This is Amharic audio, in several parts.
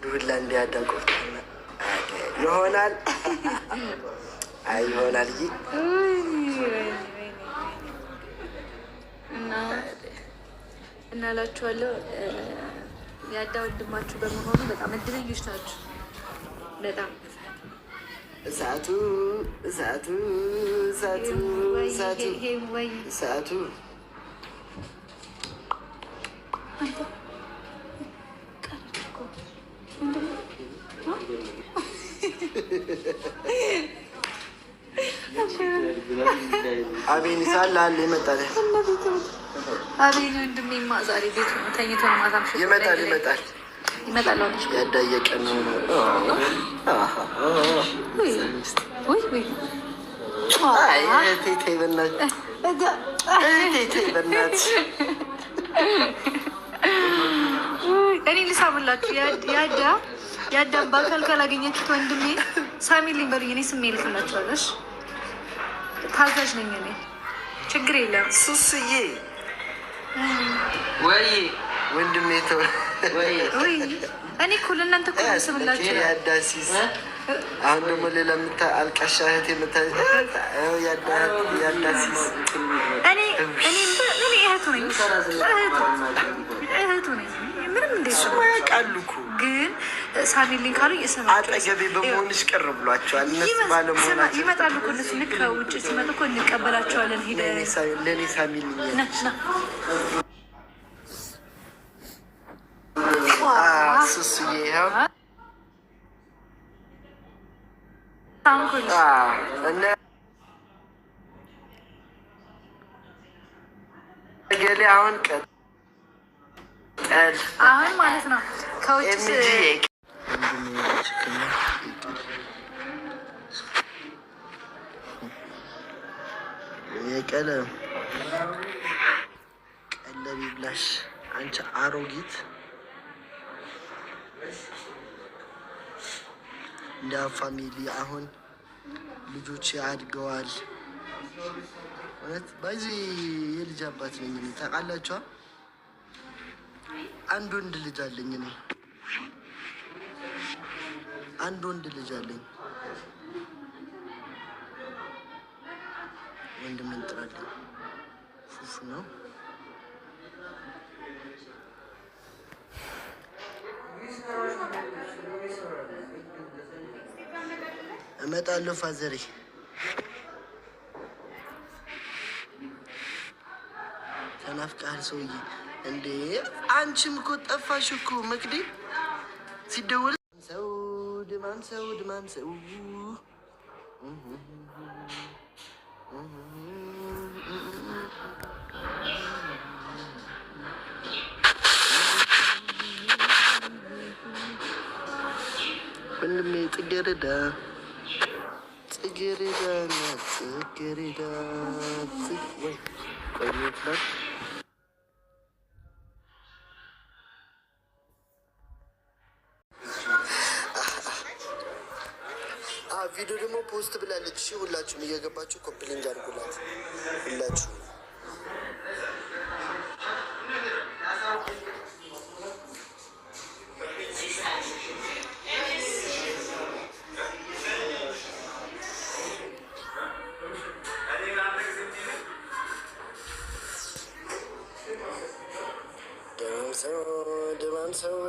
ዱላ እንዲያዳቆፍ ይሆናል። አይ ይሆናል እና እላችኋለሁ ያዳ ወንድማችሁ በመሆኑ በጣም እድለኞች ናችሁ። በጣም እሳቱ እሳቱ እሳቱ እሳቱ እሳቱ አቤን ሳላ አለ ይመጣል። አቤን ወንድሜማ ዛሬ ቤት ነው ተኝቶ ነው። ማታም ይመጣል ይመጣል። ያዳየቀ ነው። ተይ በእናትሽ እኔ ልሳምላችሁ። ያዳም በአካል ካላገኘችሁት ወንድሜ ሳሚልኝ በሉኝ። እኔ ስሜ ልክላችኋለሽ። ታዛዥ ነኝ እኔ፣ ችግር የለም። ሱስዬ ወይ ወንድሜ ተው ወይ እኔ እኮ ለእናንተ እኮ ስምላችሁ ያዳሲስ አሁን ደግሞ ሌላ አልቃሻ እህት ያዳሲስ እኔ እህቱ ነኝ ምንም እንደ ያውቃሉ እኮ ግን ሳሚልኝ ካሉ አጠገቤ በመሆንሽ ቅር ብሏቸዋል። እነሱ ባለመሆናቸው ይመጣሉ እኮ እነሱ ልክ ከውጭ ሲመጡ እኮ እንቀበላቸዋለን። ለእኔ ሳሚልኝ ሱስዬ ይኸው ገሌ አሁን አሁን ማለት ነው ከውጭ የቀለም ቀለብ ይብላሽ አንቺ አሮጊት። እንደ ፋሚሊ አሁን ልጆች አድገዋል። ማለት በዚህ የልጅ አባት ነኝ እኔ ታውቃላችኋ። አንድ ወንድ ልጅ አለኝ እኔ አንድ ወንድ ልጅ አለኝ። ወንድም እንጥራለኝ ፉፉ ነው። እመጣለሁ ፋዘሬ። ተናፍቀሃል ሰውዬ። እንዴ አንቺም እኮ ጠፋሽ እኮ መቅዲ። ሲደወል ሰው ድማም ሰው ወንድሜ ጽጌረዳ ቆይቷል። ቪዲዮ ደግሞ ፖስት ብላለች። እሺ ሁላችሁም እየገባችሁ ኮፕሊንግ አድርጉላት ሁላችሁ።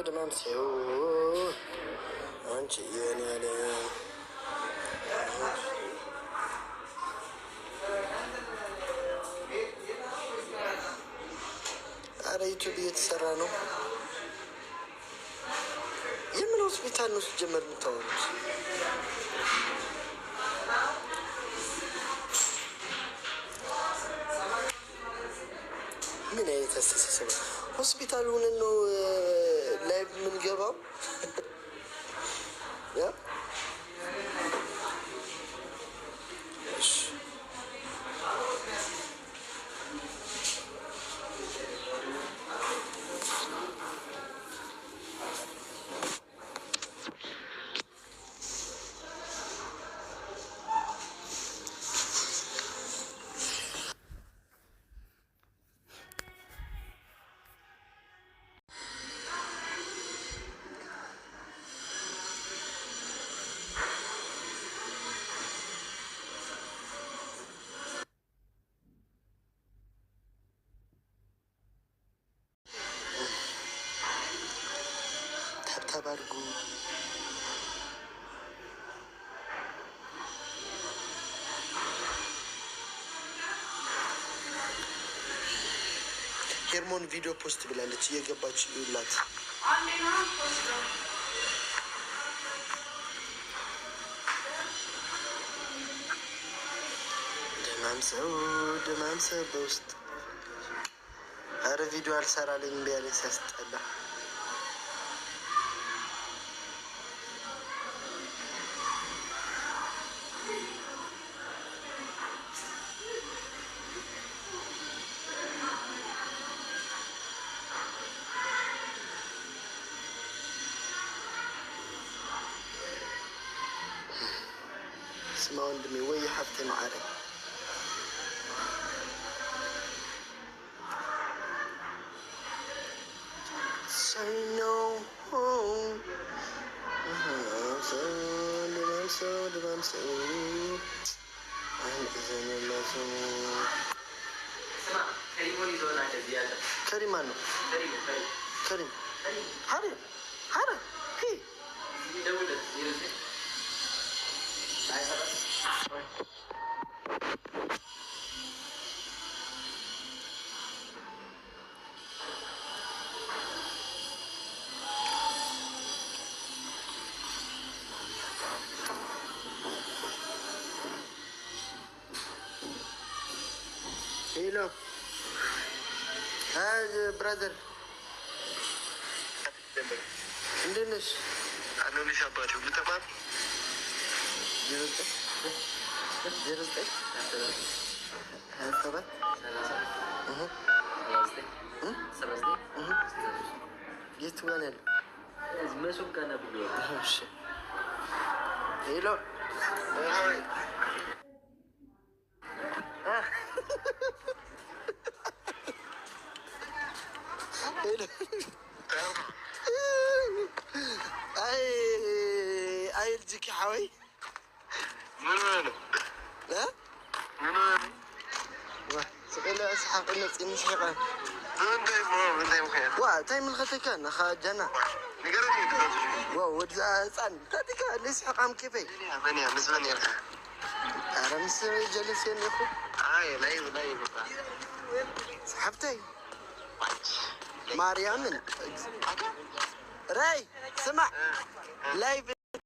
ድማም ሰው አንቺ የኔ ያለ አረ ዩቱብ እየተሰራ ነው። የምን ሆስፒታል ነው ሲጀመር የምታወሩት? ምን አይነት አስተሳሰብ? ሆስፒታል ሆነን ነው ላይ የምንገባው? ተባርጉ ሄርሞን ቪዲዮ ፖስት ብላለች እየገባችሁ ይውላት ደማም ሰው በውስጥ አረ ቪዲዮ አልሰራልኝ ቢያለኝ ሲያስጠላ ስማ ወንድሜ ወይ ሀብቴ ማዕረግ say no كريم مانو كريم هذا هي Hello. Hi, brother. እንዴት ነሽ? አለሁልሽ አባቴ። ሁሉ ተማም የቱ ጋር ነው ያለው? መሱም ጋር ነው ብሎ ሄሎ اي الجيك يا حوي منو ها منو سقيل اسحاق الناس اني شيخ انت مو وا تايم الخطي كان اخا جنا نقرني واو ودزا صن تاتي كان اسحاق ام كيفي بني مسبني انا مس جلس يا اخو لا صحبتي مريم راي سمع لايف